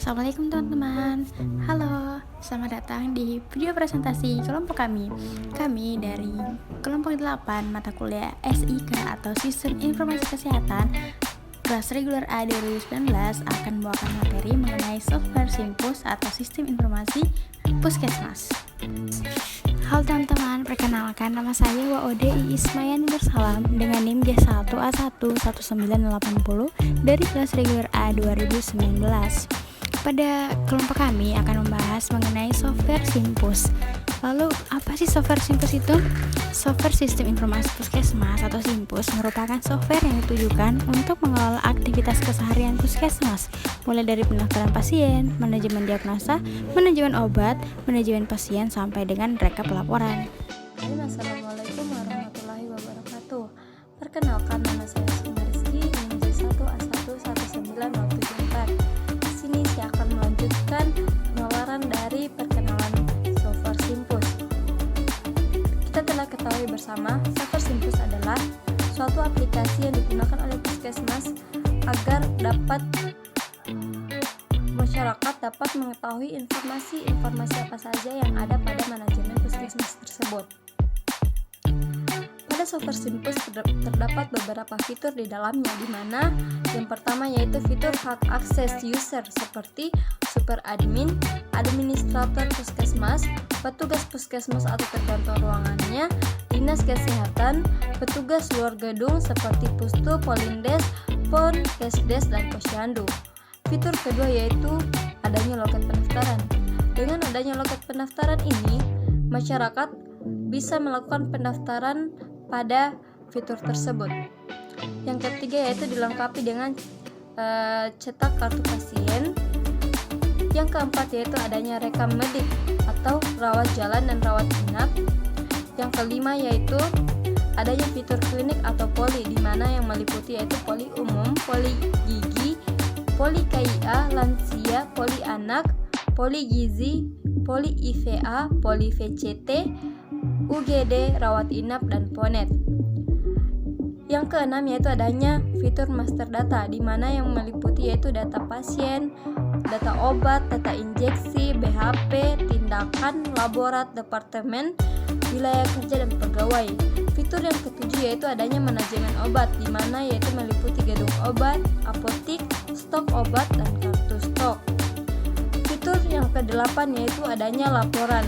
Assalamualaikum teman-teman. Halo, selamat datang di video presentasi kelompok kami. Kami dari kelompok 8 mata kuliah SIK atau Sistem Informasi Kesehatan kelas reguler A 2019 akan membawakan materi mengenai software Simpus atau Sistem Informasi Puskesmas. Halo teman-teman, perkenalkan nama saya Waode Ismayani Bersalam dengan NIM J1A11980 dari kelas reguler A 2019. Pada kelompok kami akan membahas mengenai software Simpus. Lalu apa sih software Simpus itu? Software Sistem Informasi Puskesmas atau Simpus merupakan software yang ditujukan untuk mengelola aktivitas keseharian puskesmas, mulai dari pendaftaran pasien, manajemen diagnosa, manajemen obat, manajemen pasien sampai dengan rekap laporan. Assalamualaikum warahmatullahi wabarakatuh. Perkenalkan, nama saya Suma Rizky, NIM J1A11974. Di sini saya akan melanjutkan pemaparan dari perkenalan software Simpus. Kita telah ketahui bersama, software Simpus adalah suatu aplikasi yang digunakan oleh puskesmas agar masyarakat dapat mengetahui informasi apa saja yang ada pada manajemen puskesmas tersebut. Pada software Simpus terdapat beberapa fitur di dalamnya, di mana yang pertama yaitu fitur hak akses user seperti super admin, administrator puskesmas, petugas puskesmas atau tergantung ruangannya, dinas kesehatan, petugas luar gedung seperti pustu, polindes, pon, kesdes, dan posyandu. Fitur kedua yaitu adanya loket pendaftaran. Dengan adanya loket pendaftaran ini, masyarakat bisa melakukan pendaftaran pada fitur tersebut. Yang ketiga yaitu dilengkapi dengan cetak kartu pasien. Yang keempat yaitu adanya rekam medik atau rawat jalan dan rawat inap. Yang kelima yaitu adanya fitur klinik atau poli, di mana yang meliputi yaitu poli umum, poli gigi, poli KIA, lansia, poli anak, poli gizi, poli IVA, poli VCT, UGD, rawat inap, dan ponet. Yang keenam yaitu adanya fitur master data, di mana yang meliputi yaitu data pasien, data obat, data injeksi, BHP, tindakan, laborat, departemen, wilayah kerja, dan pegawai. Fitur yang ketujuh yaitu adanya manajemen obat, di mana yaitu meliputi gedung obat, apotik, stok obat, dan kartu stok. Fitur yang kedelapan yaitu adanya laporan,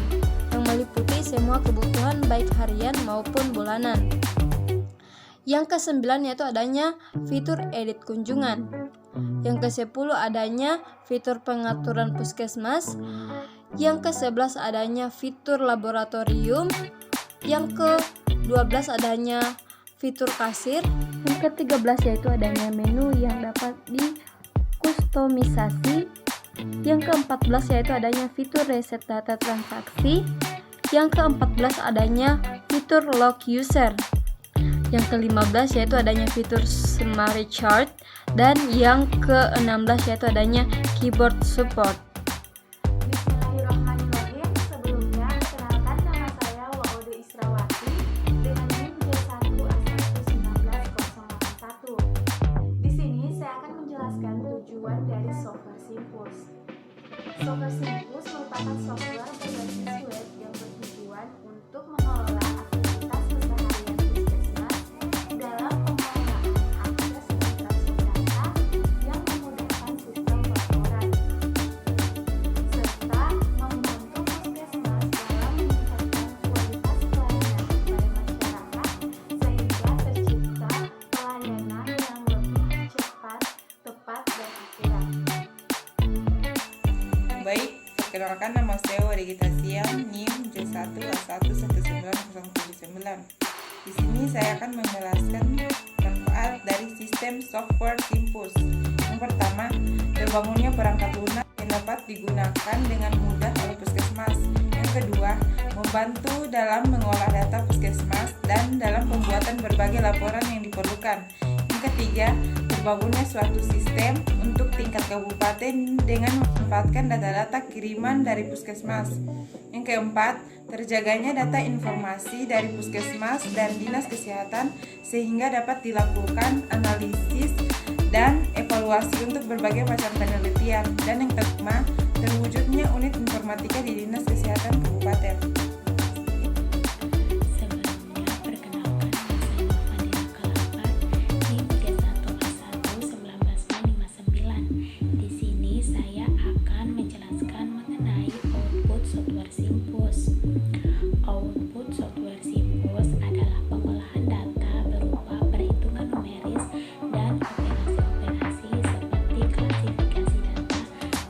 yang meliputi semua kebutuhan baik harian maupun bulanan. Yang ke-9 yaitu adanya fitur edit kunjungan. Yang ke-10 adanya fitur pengaturan puskesmas. Yang ke-11 adanya fitur laboratorium. Yang ke-12 adanya fitur kasir. Yang ke-13 yaitu adanya menu yang dapat dikustomisasi. Yang ke-14 yaitu adanya fitur reset data transaksi. Yang ke-14 adanya fitur log user. Yang ke-15 yaitu adanya fitur summary chart. Dan yang ke-16 yaitu adanya keyboard support. Bismillahirrahmanirrahim. Sebelumnya, perkenalkan, nama saya Waode Israwati dengan NIM J1A11981. Di sini saya akan menjelaskan tujuan dari software Simpus. Software Simpus merupakan software berbasis web yang bertujuan untuk mengelola aktivitas keseharian puskesmas dalam pengelolaan akses dan transfer data yang memudahkan sistem pelaporan, serta membantu puskesmas dalam meningkatkan kualitas pelayanan kepada masyarakat sehingga tercipta pelayanan yang lebih cepat, tepat, dan akurat. Baik, perkenalkan, nama saya Wadegita Siam, NIM J1A11979. Di sini saya akan menjelaskan manfaat dari sistem software Simpus. Yang pertama, terbangunnya perangkat lunak yang dapat digunakan dengan mudah oleh puskesmas. Yang kedua, membantu dalam mengolah data puskesmas dan dalam pembuatan berbagai laporan yang diperlukan. Yang ketiga, terbangunnya suatu sistem untuk tingkat kabupaten dengan memanfaatkan data-data kiriman dari puskesmas. Yang keempat, terjaganya data informasi dari puskesmas dan dinas kesehatan sehingga dapat dilakukan analisis dan evaluasi evaluasi untuk berbagai macam penelitian, dan yang kelima, terwujudnya unit informatika di Dinas Kesehatan Kabupaten. Sebelumnya, perkenalkan saya Fadila Kalapat, NIM 31A1-1959. Di sini saya akan menjelaskan mengenai output software Simpus. Output software Simpus adalah pengolahan data berupa perhitungan numeris dan operasi-operasi seperti klasifikasi data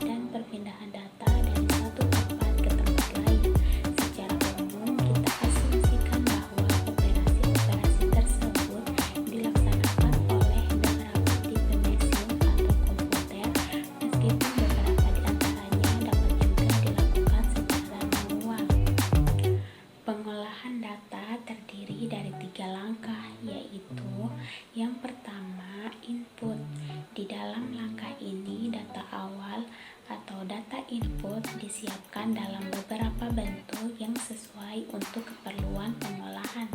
dan perpindahan data dari satu tempat ke tempat lain. Secara umum, kita asumsikan bahwa operasi-operasi tersebut dilaksanakan oleh beberapa tipe mesin atau komputer, meskipun beberapa di antaranya dapat juga dilakukan secara manual. Pengolahan data terdiri dari 3 langkah, yaitu yang pertama, input. Di dalam langkah ini, data awal atau data input disiapkan dalam beberapa bentuk yang sesuai untuk keperluan pengolahan.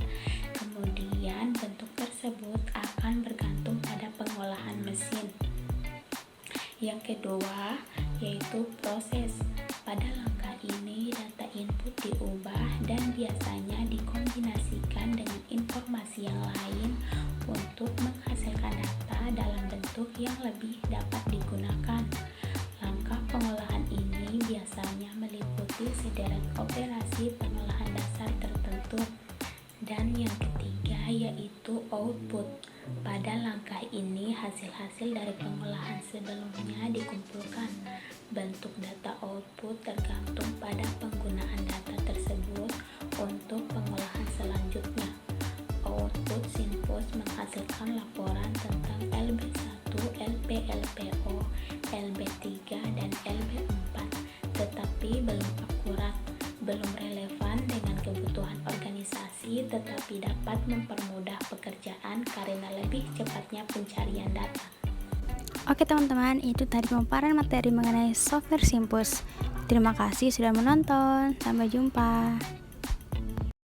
Kemudian, bentuk tersebut akan bergantung pada pengolahan mesin. Yang kedua, yaitu proses. Pada langkah ini, data input diubah dan biasanya dikombinasikan dengan informasi yang lain untuk menghasilkan data dalam bentuk yang lebih dapat digunakan. Langkah pengolahan ini biasanya meliputi sederet operasi pengolahan dasar tertentu. Dan yang ketiga, yaitu output. Pada langkah ini, hasil-hasil dari pengolahan sebelumnya dikumpulkan. Bentuk data output tergantung pada penggunaan data tersebut untuk pengolahan selanjutnya. Output Simpus menghasilkan laporan tentang LB1, LP-LPO, LB3, dan LB4, tetapi belum akurat, belum relevan dengan kebutuhan organisasi, tetapi dapat mempermudah pekerjaan karena lebih cepatnya pencarian data. Oke teman-teman, itu tadi pemaparan materi mengenai software Simpus. Terima kasih sudah menonton. Sampai jumpa.